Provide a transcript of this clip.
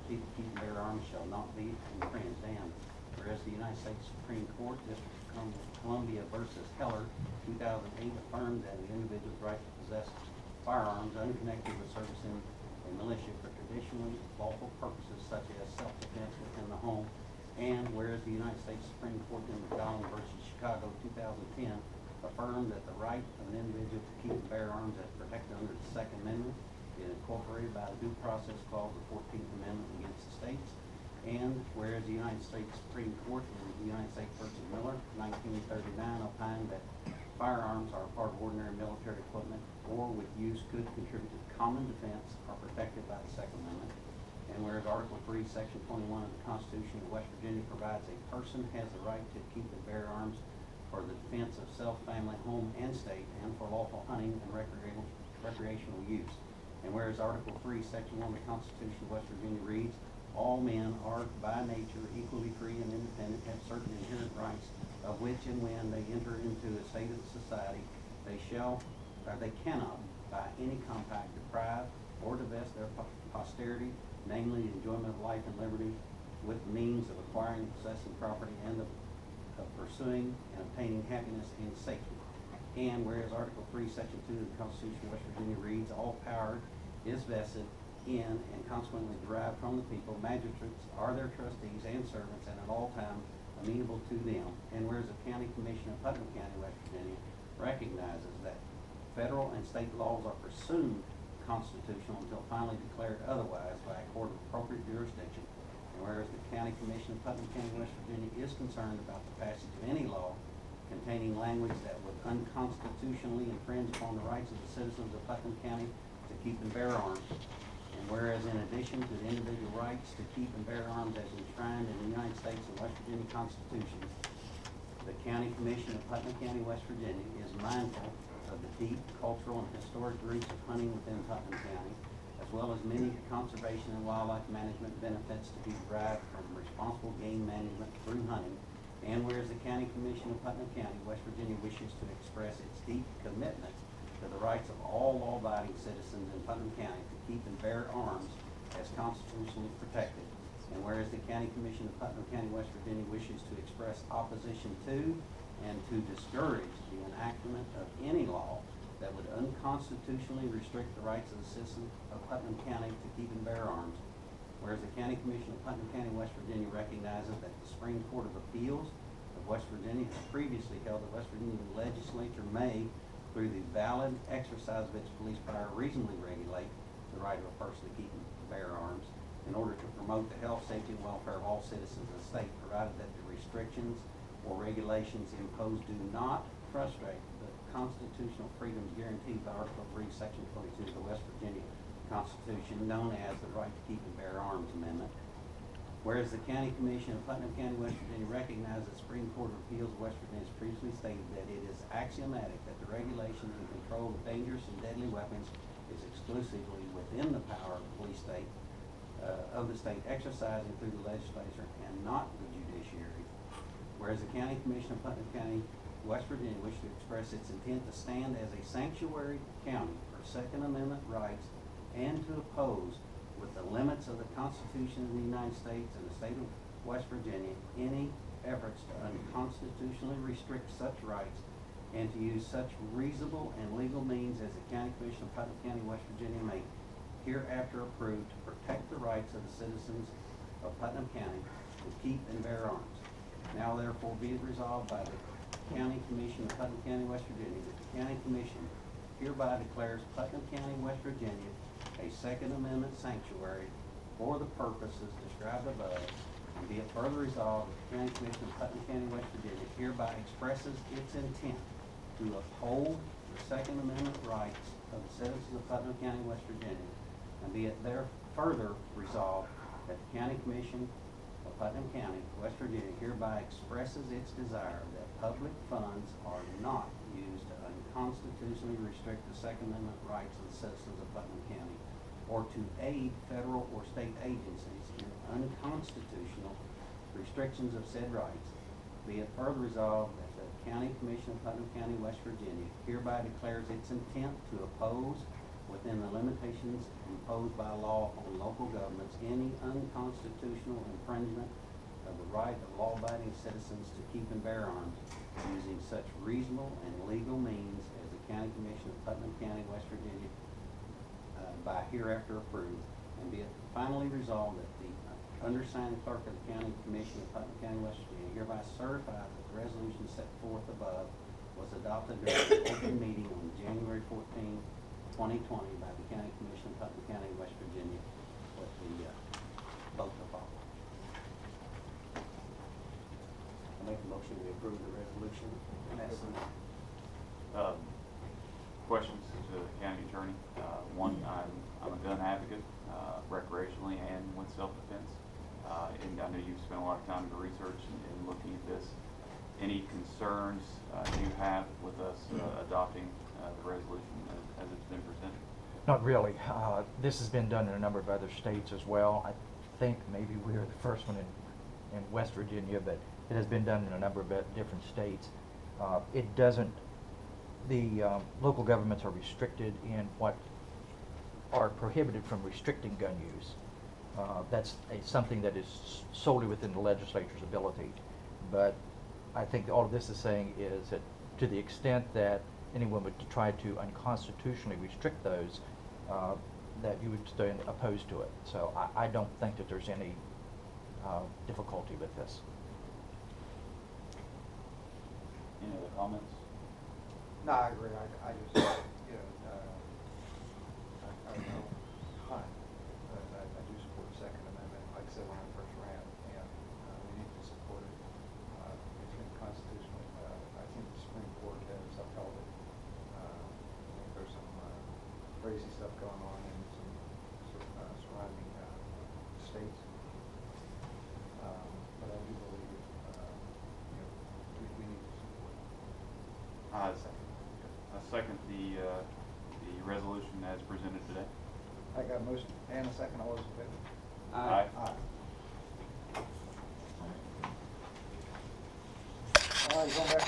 people keeping bear arms shall not be infringed. And whereas the United States Supreme Court, District of Columbia versus Heller, 2008, affirmed that an individual's right to possess firearms unconnected with service in a militia for traditionally lawful purposes such as self-defense within the home. And whereas the United States Supreme Court in McDonald versus Chicago, 2010, affirmed that the right of an individual to keep and bear arms as protected under the Second Amendment is incorporated by the Due Process Clause of the 14th Amendment against the states. And whereas the United States Supreme Court in the United States versus Miller, 1939, opined that firearms are part of ordinary military equipment or with use could contribute to common defense are protected by the Second Amendment. And whereas Article 3, Section 21 of the Constitution of West Virginia provides a person has the right to keep and bear arms for the defense of self, family, home, and state, and for lawful hunting and recreational use. And whereas Article 3, Section 1 of the Constitution of West Virginia reads, all men are by nature equally free and independent, have certain inherent rights, of which and when they enter into a state of society, they cannot, by any compact, deprive or divest their posterity, namely the enjoyment of life and liberty, with means of acquiring and possessing property and of pursuing and obtaining happiness and safety. And whereas Article 3, Section 2 of the Constitution of West Virginia reads, all power is vested in and consequently derived from the people. Magistrates are their trustees and servants, and at all times amenable to them. And whereas the County Commission of Putnam County, West Virginia, recognizes that federal and state laws are presumed constitutional until finally declared otherwise by a court of appropriate jurisdiction. And whereas the County Commission of Putnam County, West Virginia is concerned about the passage of any law containing language that would unconstitutionally infringe upon the rights of the citizens of Putnam County to keep and bear arms. And whereas in addition to the individual rights to keep and bear arms as enshrined in the United States and West Virginia Constitution, the County Commission of Putnam County, West Virginia is mindful of the deep cultural and historic roots of hunting within Putnam County, as well as many conservation and wildlife management benefits to be derived from responsible game management through hunting. And whereas the County Commission of Putnam County, West Virginia wishes to express its deep commitment to the rights of all law-abiding citizens in Putnam County to keep and bear arms as constitutionally protected. And whereas the County Commission of Putnam County, West Virginia wishes to express opposition to and to discourage the enactment of any law that would unconstitutionally restrict the rights of the citizens of Putnam County to keep and bear arms. Whereas the County Commission of Putnam County, West Virginia recognizes that the Supreme Court of Appeals of West Virginia has previously held the West Virginia legislature may, through the valid exercise of its police power, reasonably regulate the right of a person to keep and bear arms in order to promote the health, safety, and welfare of all citizens of the state, provided that the restrictions or regulations imposed do not frustrate the constitutional freedoms guaranteed by Article 3, Section 22 of the West Virginia Constitution, known as the Right to Keep and Bear Arms Amendment. Whereas the County Commission of Putnam County, West Virginia recognizes the Supreme Court of Appeals of West Virginia has previously stated that it is axiomatic that the regulation and control of dangerous and deadly weapons is exclusively within the power of the police state, of the state exercising through the legislature and not the judiciary. Whereas the County Commission of Putnam County, West Virginia wishes to express its intent to stand as a sanctuary county for Second Amendment rights and to oppose, with the limits of the Constitution of the United States and the state of West Virginia, any efforts to unconstitutionally restrict such rights and to use such reasonable and legal means as the County Commission of Putnam County, West Virginia may hereafter approve to protect the rights of the citizens of Putnam County to keep and bear arms. Now therefore be it resolved by the County Commission of Putnam County, West Virginia, that the County Commission hereby declares Putnam County, West Virginia a Second Amendment sanctuary for the purposes described above, and be it further resolved that the County Commission of Putnam County, West Virginia hereby expresses its intent to uphold the Second Amendment rights of the citizens of Putnam County, West Virginia, and be it there further resolved that the County Commission of Putnam County, West Virginia hereby expresses its desire that public funds are not used to unconstitutionally restrict the Second Amendment rights of the citizens of Putnam County, or to aid federal or state agencies in unconstitutional restrictions of said rights. Be it further resolved that the County Commission of Putnam County, West Virginia hereby declares its intent to oppose within the limitations imposed by law on local governments, any unconstitutional infringement of the right of law-abiding citizens to keep and bear arms using such reasonable and legal means as the County Commission of Putnam County, West Virginia, by hereafter approved, and be it finally resolved that the undersigned clerk of the County Commission of Putnam County, West Virginia hereby certifies that the resolution set forth above was adopted during an open meeting on January 14, 2020 by the County Commission of Putnam County, West Virginia, with the vote to follow. I make a motion we approve the resolution. Questions to the county attorney? One, I'm a gun advocate, recreationally and with self-defense. And I know you've spent a lot of time in the research and looking at this. Any concerns you have with us adopting the resolution as it's been presented? Not really. This has been done in a number of other states as well. I think maybe we're the first one in West Virginia, but it has been done in a number of different states. It doesn't, the local governments are restricted in what are prohibited from restricting gun use. That's something that is solely within the legislature's ability. But I think all of this is saying is that to the extent that anyone would try to unconstitutionally restrict those, that you would stand opposed to it. So I don't think that there's any difficulty with this. Any other comments? No, I agree. I just, you know, I don't know, but I do support the Second Amendment. Like I said when I first ran, and we need to support it. It's been constitutional. I think the Supreme Court has upheld it. I think there's some crazy stuff going on in some surrounding states. But I do believe, you know, we need to support it. I second the resolution as presented today. I got a motion and a second. All those in favor? Aye. Aye. All right, going back up.